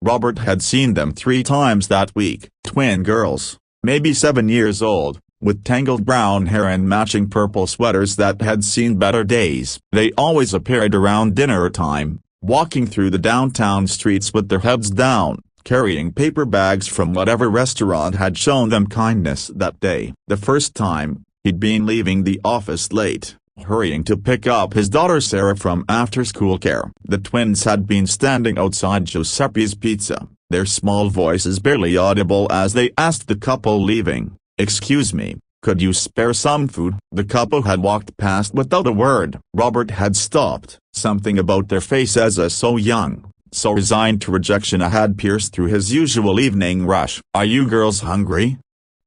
Robert had seen them 3 times that week. Twin girls, maybe 7 years old, with tangled brown hair and matching purple sweaters that had seen better days. They always appeared around dinner time, walking through the downtown streets with their heads down, carrying paper bags from whatever restaurant had shown them kindness that day. The first time, he'd been leaving the office late, hurrying to pick up his daughter Sarah from after-school care. The twins had been standing outside Giuseppe's Pizza, their small voices barely audible as they asked the couple leaving, "Excuse me, could you spare some food?" The couple had walked past without a word. Robert had stopped. Something about their faces as so young, so resigned to rejection had pierced through his usual evening rush. "Are you girls hungry?"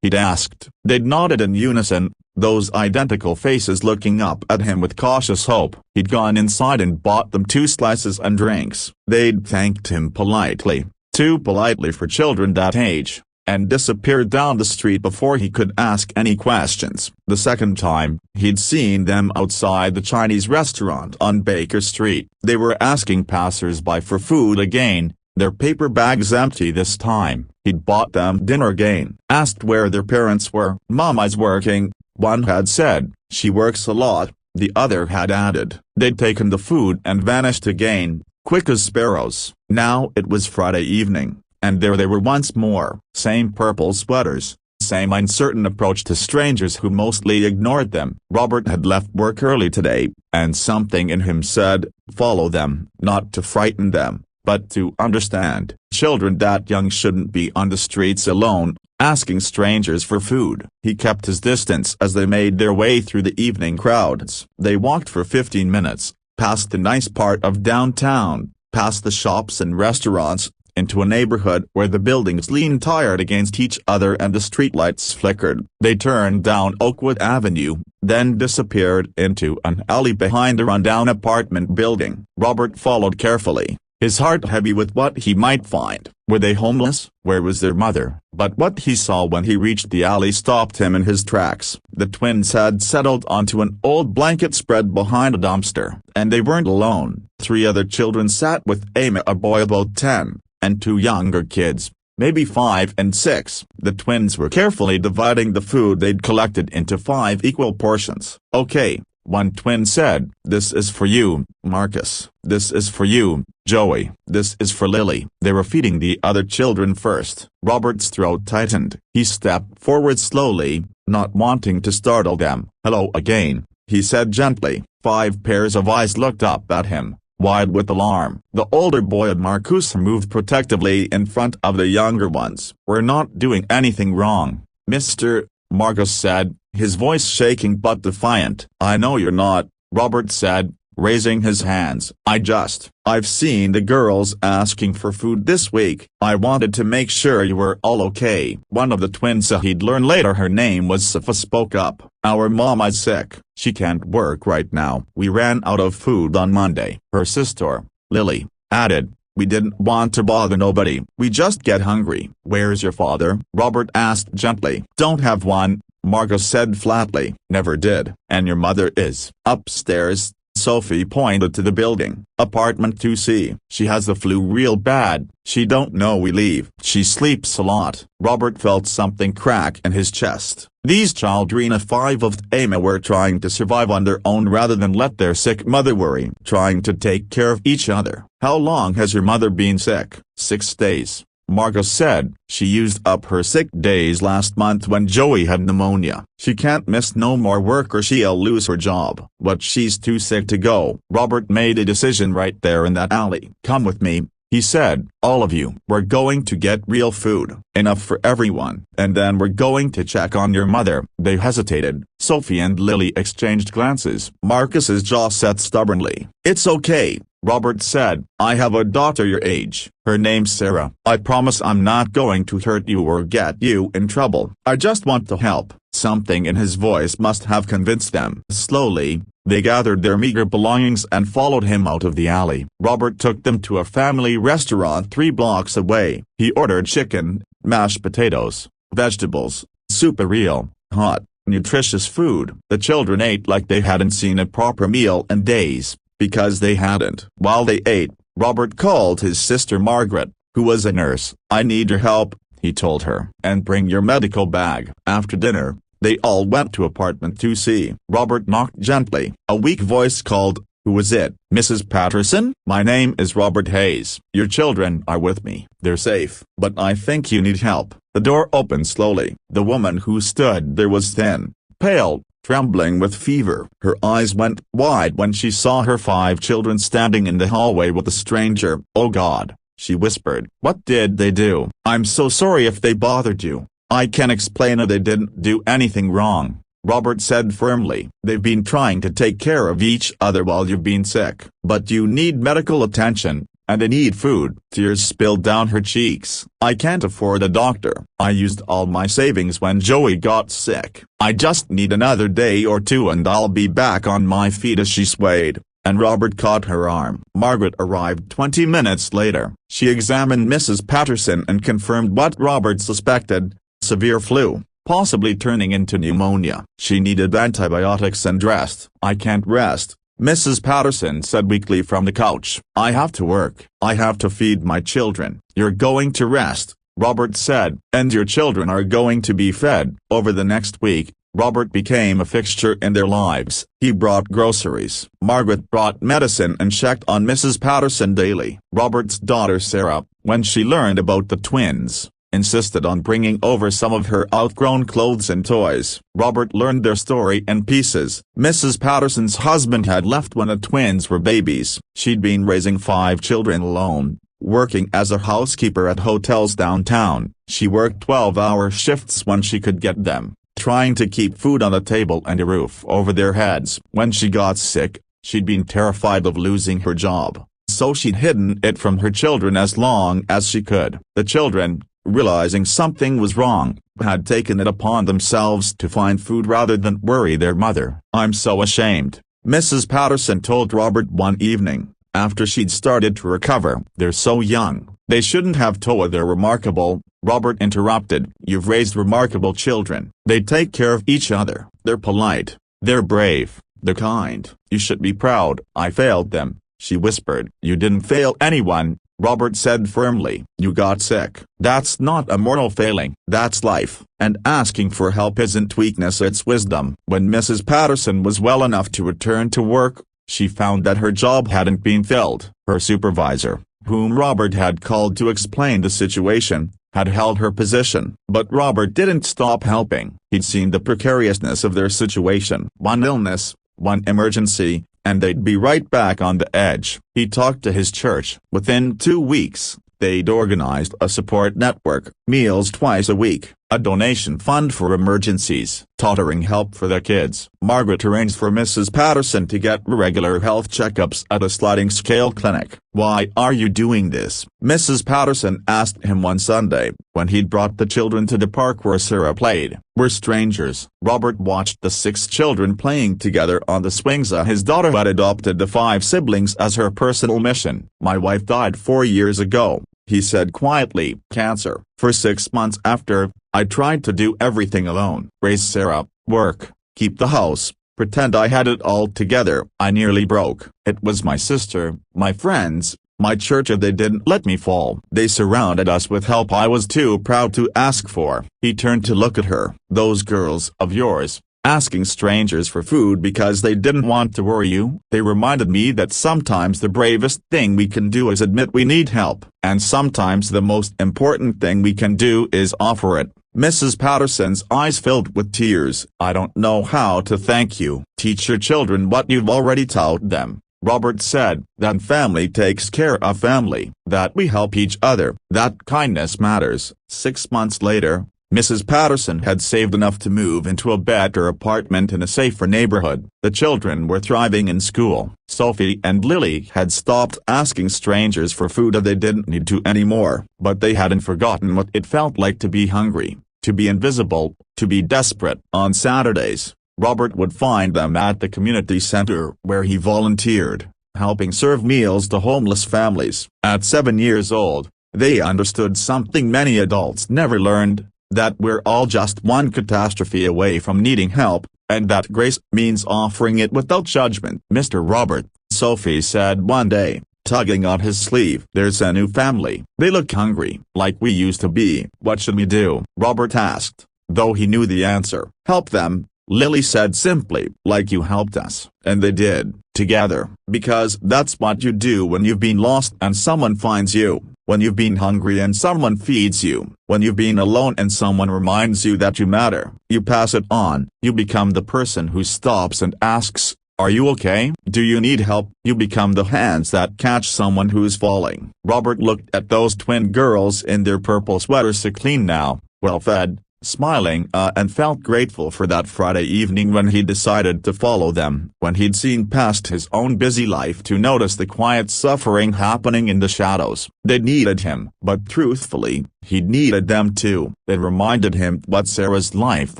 he'd asked. They'd nodded in unison, those identical faces looking up at him with cautious hope. He'd gone inside and bought them 2 slices and drinks. They'd thanked him politely, too politely for children that age, and disappeared down the street before he could ask any questions. The second time, he'd seen them outside the Chinese restaurant on Baker Street. They were asking passers-by for food again, their paper bags empty this time. He'd bought them dinner again. Asked where their parents were. "Mama's working," one had said. "She works a lot," the other had added. They'd taken the food and vanished again, quick as sparrows. Now it was Friday evening, and there they were once more. Same purple sweaters, same uncertain approach to strangers who mostly ignored them. Robert had left work early today, and something in him said, follow them. Not to frighten them, but to understand. Children that young shouldn't be on the streets alone, asking strangers for food. He kept his distance as they made their way through the evening crowds. They walked for 15 minutes, past the nice part of downtown, past the shops and restaurants, into a neighborhood where the buildings leaned tired against each other and the streetlights flickered. They turned down Oakwood Avenue, then disappeared into an alley behind a rundown apartment building. Robert followed carefully, his heart heavy with what he might find. Were they homeless? Where was their mother? But what he saw when he reached the alley stopped him in his tracks. The twins had settled onto an old blanket spread behind a dumpster. And they weren't alone. 3 other children sat with Amy, a boy about 10, and 2 younger kids, maybe 5 and 6. The twins were carefully dividing the food they'd collected into 5 equal portions. "Okay," one twin said. "This is for you, Marcus. This is for you, Joey. This is for Lily." They were feeding the other children first. Robert's throat tightened. He stepped forward slowly, not wanting to startle them. "Hello again," he said gently. 5 pairs of eyes looked up at him, wide with alarm. The older boy, Marcus, moved protectively in front of the younger ones. "We're not doing anything wrong, Mr. Marcus said, his voice shaking but defiant. "I know you're not," Robert said, raising his hands. I've seen the girls asking for food this week. I wanted to make sure you were all okay." One of the twins, he'd learn later her name was Safa, spoke up. "Our mama's sick. She can't work right now. We ran out of food on Monday." Her sister, Lily, added, "We didn't want to bother nobody. We just get hungry." "Where's your father?" Robert asked gently. "Don't have one," Marcus said flatly. "Never did." "And your mother is upstairs." Sophie pointed to the building. "Apartment 2C. She has the flu real bad. She don't know we leave. She sleeps a lot." Robert felt something crack in his chest. These children 5 of Amy were trying to survive on their own rather than let their sick mother worry. Trying to take care of each other. "How long has your mother been sick?" 6 days. Marcus said. "She used up her sick days last month when Joey had pneumonia. She can't miss no more work or she'll lose her job. But she's too sick to go." Robert made a decision right there in that alley. "Come with me," he said. "All of you. We're going to get real food. Enough for everyone. And then we're going to check on your mother." They hesitated. Sophie and Lily exchanged glances. Marcus's jaw set stubbornly. "It's okay," Robert said. "I have a daughter your age. Her name's Sarah. I promise I'm not going to hurt you or get you in trouble. I just want to help." Something in his voice must have convinced them. Slowly, they gathered their meager belongings and followed him out of the alley. Robert took them to a family restaurant 3 blocks away. He ordered chicken, mashed potatoes, vegetables, super real, hot, nutritious food. The children ate like they hadn't seen a proper meal in days, because they hadn't. While they ate, Robert called his sister Margaret, who was a nurse. "I need your help," he told her. "And bring your medical bag." After dinner, they all went to apartment 2C. Robert knocked gently. A weak voice called, "Who was it?" "Mrs. Patterson? My name is Robert Hayes. Your children are with me. They're safe. But I think you need help." The door opened slowly. The woman who stood there was thin, pale, trembling with fever. Her eyes went wide when she saw her 5 children standing in the hallway with a stranger. "Oh God," she whispered. "What did they do?" "I'm so sorry if they bothered you. I can explain it. They didn't do anything wrong," Robert said firmly. "They've been trying to take care of each other while you've been sick. But you need medical attention, and they need food." Tears spilled down her cheeks. "I can't afford a doctor. I used all my savings when Joey got sick. I just need another day or 2 and I'll be back on my feet." As she swayed, and Robert caught her arm. Margaret arrived 20 minutes later. She examined Mrs. Patterson and confirmed what Robert suspected: severe flu, possibly turning into pneumonia. She needed antibiotics and rest. "I can't rest," Mrs. Patterson said weakly from the couch. "I have to work. I have to feed my children." "You're going to rest," Robert said, "and your children are going to be fed." Over the next week, Robert became a fixture in their lives. He brought groceries. Margaret brought medicine and checked on Mrs. Patterson daily. Robert's daughter Sarah, when she learned about the twins, insisted on bringing over some of her outgrown clothes and toys. Robert learned their story in pieces. Mrs. Patterson's husband had left when the twins were babies. She'd been raising 5 children alone, working as a housekeeper at hotels downtown. She worked 12-hour shifts when she could get them, trying to keep food on the table and a roof over their heads. When she got sick, she'd been terrified of losing her job, so she'd hidden it from her children as long as she could. The children, realizing something was wrong, had taken it upon themselves to find food rather than worry their mother. "I'm so ashamed," Mrs. Patterson told Robert one evening, after she'd started to recover. "They're so young. They shouldn't have told." "They're remarkable," Robert interrupted. "You've raised remarkable children. They take care of each other. They're polite. They're brave. They're kind. You should be proud." "I failed them," she whispered. "You didn't fail anyone," Robert said firmly. "You got sick. That's not a moral failing. That's life. And asking for help isn't weakness, it's wisdom." When Mrs. Patterson was well enough to return to work, she found that her job hadn't been filled. Her supervisor, whom Robert had called to explain the situation, had held her position. But Robert didn't stop helping. He'd seen the precariousness of their situation. One illness, one emergency, and they'd be right back on the edge. He talked to his church. Within 2 weeks, they'd organized a support network, meals twice a week, a donation fund for emergencies, tutoring help for their kids. Margaret arranged for Mrs. Patterson to get regular health checkups at a sliding scale clinic. "Why are you doing this?" Mrs. Patterson asked him one Sunday, when he'd brought the children to the park where Sarah played. "We're strangers." Robert watched the 6 children playing together on the swings. His daughter had adopted the 5 siblings as her personal mission. "My wife died 4 years ago," he said quietly. "Cancer. For 6 months after, I tried to do everything alone. Raise Sarah, work, keep the house, pretend I had it all together. I nearly broke. It was my sister, my friends, my church, and they didn't let me fall. They surrounded us with help I was too proud to ask for." He turned to look at her. "Those girls of yours, asking strangers for food because they didn't want to worry you. They reminded me that sometimes the bravest thing we can do is admit we need help, and sometimes the most important thing we can do is offer it." Mrs. Patterson's eyes filled with tears. "I don't know how to thank you." "Teach your children what you've already taught them," Robert said. "That family takes care of family. That we help each other. That kindness matters." 6 months later, Mrs. Patterson had saved enough to move into a better apartment in a safer neighborhood. The children were thriving in school. Sophie and Lily had stopped asking strangers for food, and they didn't need to anymore. But they hadn't forgotten what it felt like to be hungry, to be invisible, to be desperate. On Saturdays, Robert would find them at the community center where he volunteered, helping serve meals to homeless families. At 7 years old, they understood something many adults never learned: that we're all just one catastrophe away from needing help, and that grace means offering it without judgment. "Mr. Robert," Sophie said one day, tugging on his sleeve. "There's a new family. They look hungry, like we used to be. What should we do?" Robert asked, though he knew the answer. "Help them," Lily said simply. "Like you helped us." And they did, together. Because that's what you do when you've been lost and someone finds you. When you've been hungry and someone feeds you. When you've been alone and someone reminds you that you matter. You pass it on. You become the person who stops and asks, "Are you okay? Do you need help?" You become the hands that catch someone who's falling. Robert looked at those twin girls in their purple sweaters, so clean now, well-fed, smiling, and felt grateful for that Friday evening when he decided to follow them, when he'd seen past his own busy life to notice the quiet suffering happening in the shadows. They needed him, but truthfully, he needed them too. It reminded him what Sarah's life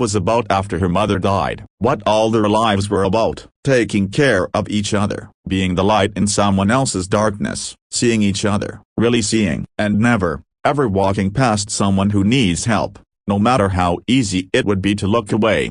was about after her mother died, what all their lives were about, taking care of each other, being the light in someone else's darkness, seeing each other, really seeing, and never, ever walking past someone who needs help, no matter how easy it would be to look away.